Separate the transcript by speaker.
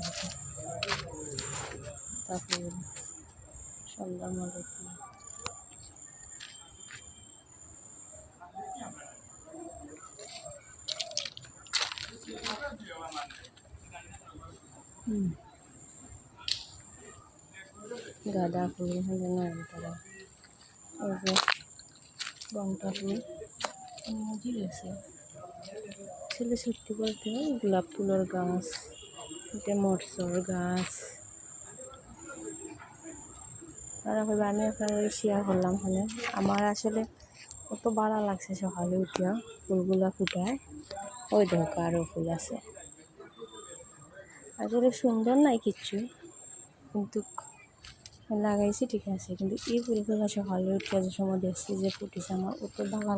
Speaker 1: ফুটেছে। তারপর সন্ধ্যা মালতী, গাঁদা ফুল, নয়নতারা, এই যে বংটা ফুল মজি গেছে। ছেলে সত্যি বলতে গোলাপ ফুলের গাছ, এটা মরসর গাছ। আর এখন আমি আপনার শেয়ার করলাম হলে আমার আসলে কত ভালো লাগছে সকালে উঠিয়া ফুলগুলা ফুটায়। ওই দেখো আরও ফুল আছে, আসলে সুন্দর নাই কিচ্ছু, কিন্তু লাগাইছি ঠিক আছে, কিন্তু এই ফুলগুলো সকালে উঠিয়া যে সময় দেখছি যে ফুটেছে আমার অত ভালো